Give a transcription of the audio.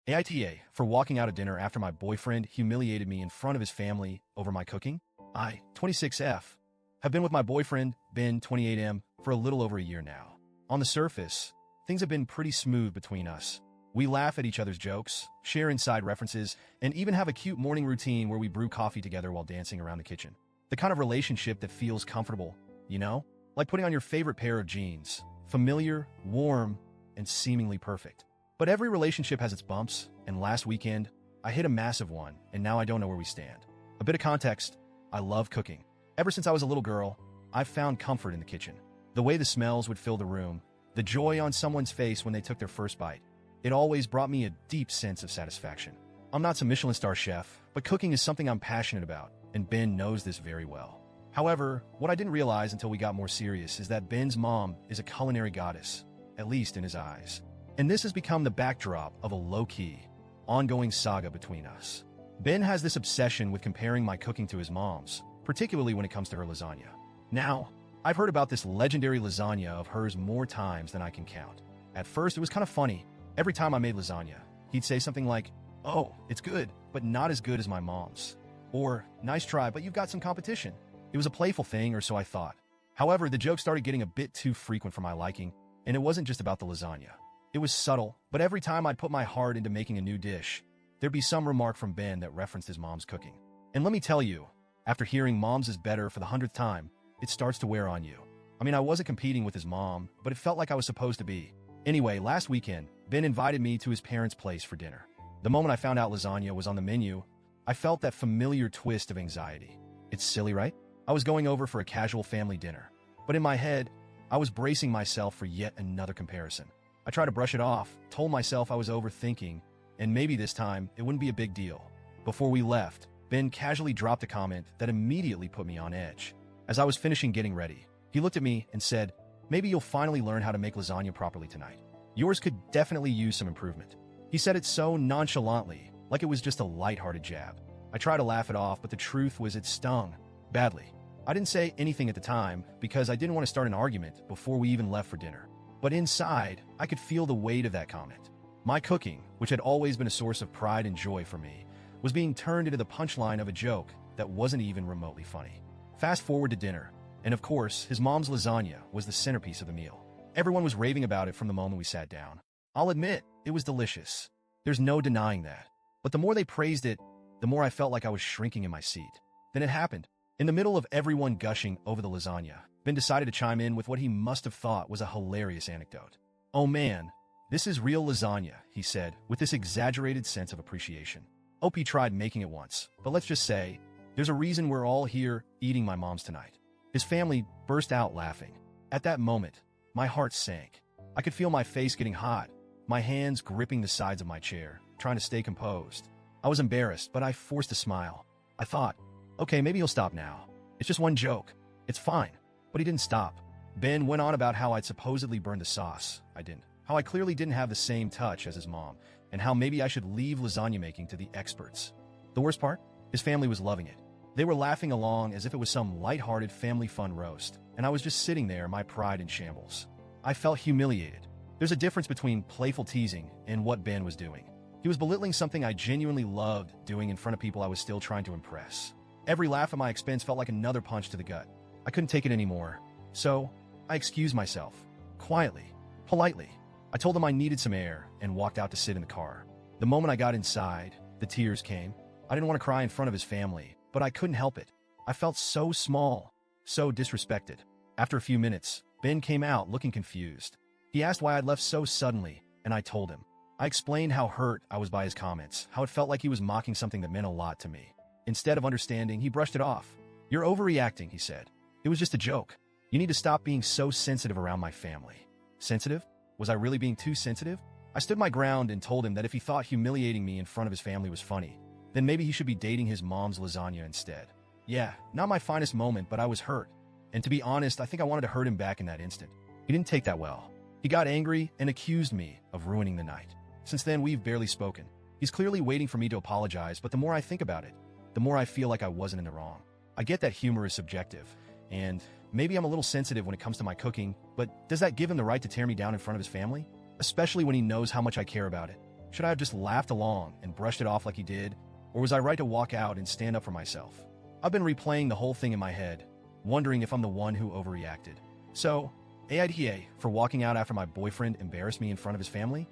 AITA for walking out of dinner after my boyfriend humiliated me in front of his family over my cooking. I, 26F, have been with my boyfriend, Ben, 28M, for a little over a year now. On the surface, things have been pretty smooth between us. We laugh at each other's jokes, share inside references, and even have a cute morning routine where we brew coffee together while dancing around the kitchen. The kind of relationship that feels comfortable, you know? Like putting on your favorite pair of jeans. Familiar, warm, and seemingly perfect. But every relationship has its bumps, and last weekend, I hit a massive one, and now I don't know where we stand. A bit of context, I love cooking. Ever since I was a little girl, I've found comfort in the kitchen. The way the smells would fill the room, the joy on someone's face when they took their first bite. It always brought me a deep sense of satisfaction. I'm not some Michelin star chef, but cooking is something I'm passionate about, and Ben knows this very well. However, what I didn't realize until we got more serious is that Ben's mom is a culinary goddess, at least in his eyes. And this has become the backdrop of a low-key, ongoing saga between us. Ben has this obsession with comparing my cooking to his mom's, particularly when it comes to her lasagna. Now, I've heard about this legendary lasagna of hers more times than I can count. At first, it was kind of funny. Every time I made lasagna, he'd say something like, "Oh, it's good, but not as good as my mom's." Or, "Nice try, but you've got some competition." It was a playful thing, or so I thought. However, the joke started getting a bit too frequent for my liking, and it wasn't just about the lasagna. It was subtle, but every time I'd put my heart into making a new dish, there'd be some remark from Ben that referenced his mom's cooking. And let me tell you, after hearing mom's is better for the 100th time, it starts to wear on you. I mean, I wasn't competing with his mom, but it felt like I was supposed to be. Anyway, last weekend, Ben invited me to his parents' place for dinner. The moment I found out lasagna was on the menu, I felt that familiar twist of anxiety. It's silly, right? I was going over for a casual family dinner, but in my head, I was bracing myself for yet another comparison. I tried to brush it off, told myself I was overthinking, and maybe this time it wouldn't be a big deal. Before we left, Ben casually dropped a comment that immediately put me on edge. As I was finishing getting ready, he looked at me and said, "Maybe you'll finally learn how to make lasagna properly tonight. Yours could definitely use some improvement." He said it so nonchalantly, like it was just a lighthearted jab. I tried to laugh it off, but the truth was it stung badly. I didn't say anything at the time because I didn't want to start an argument before we even left for dinner. But inside, I could feel the weight of that comment. My cooking, which had always been a source of pride and joy for me, was being turned into the punchline of a joke that wasn't even remotely funny. Fast forward to dinner, and of course, his mom's lasagna was the centerpiece of the meal. Everyone was raving about it from the moment we sat down. I'll admit, it was delicious. There's no denying that. But the more they praised it, the more I felt like I was shrinking in my seat. Then it happened. In the middle of everyone gushing over the lasagna, Ben decided to chime in with what he must have thought was a hilarious anecdote. "Oh man, this is real lasagna," he said, with this exaggerated sense of appreciation. OP tried making it once, but let's just say, there's a reason we're all here eating my mom's tonight. His family burst out laughing. At that moment, my heart sank. I could feel my face getting hot, my hands gripping the sides of my chair, trying to stay composed. I was embarrassed, but I forced a smile. I thought, okay, maybe he'll stop now. It's just one joke. It's fine. But he didn't stop. Ben went on about how I'd supposedly burned the sauce. I didn't. How I clearly didn't have the same touch as his mom, and how maybe I should leave lasagna making to the experts. The worst part? His family was loving it. They were laughing along as if it was some lighthearted family fun roast, and I was just sitting there, my pride in shambles. I felt humiliated. There's a difference between playful teasing and what Ben was doing. He was belittling something I genuinely loved doing in front of people I was still trying to impress. Every laugh at my expense felt like another punch to the gut. I couldn't take it anymore, so I excused myself, quietly, politely. I told him I needed some air and walked out to sit in the car. The moment I got inside, the tears came. I didn't want to cry in front of his family, but I couldn't help it. I felt so small, so disrespected. After a few minutes, Ben came out looking confused. He asked why I'd left so suddenly, and I told him. I explained how hurt I was by his comments, how it felt like he was mocking something that meant a lot to me. Instead of understanding, he brushed it off. "You're overreacting," he said. "It was just a joke. You need to stop being so sensitive around my family." Sensitive? Was I really being too sensitive? I stood my ground and told him that if he thought humiliating me in front of his family was funny, then maybe he should be dating his mom's lasagna instead. Yeah, not my finest moment, but I was hurt. And to be honest, I think I wanted to hurt him back in that instant. He didn't take that well. He got angry and accused me of ruining the night. Since then, we've barely spoken. He's clearly waiting for me to apologize, but the more I think about it, the more I feel like I wasn't in the wrong. I get that humor is subjective, and maybe I'm a little sensitive when it comes to my cooking, but does that give him the right to tear me down in front of his family? Especially when he knows how much I care about it. Should I have just laughed along and brushed it off like he did, or was I right to walk out and stand up for myself? I've been replaying the whole thing in my head, wondering if I'm the one who overreacted. So, AITA for walking out after my boyfriend embarrassed me in front of his family?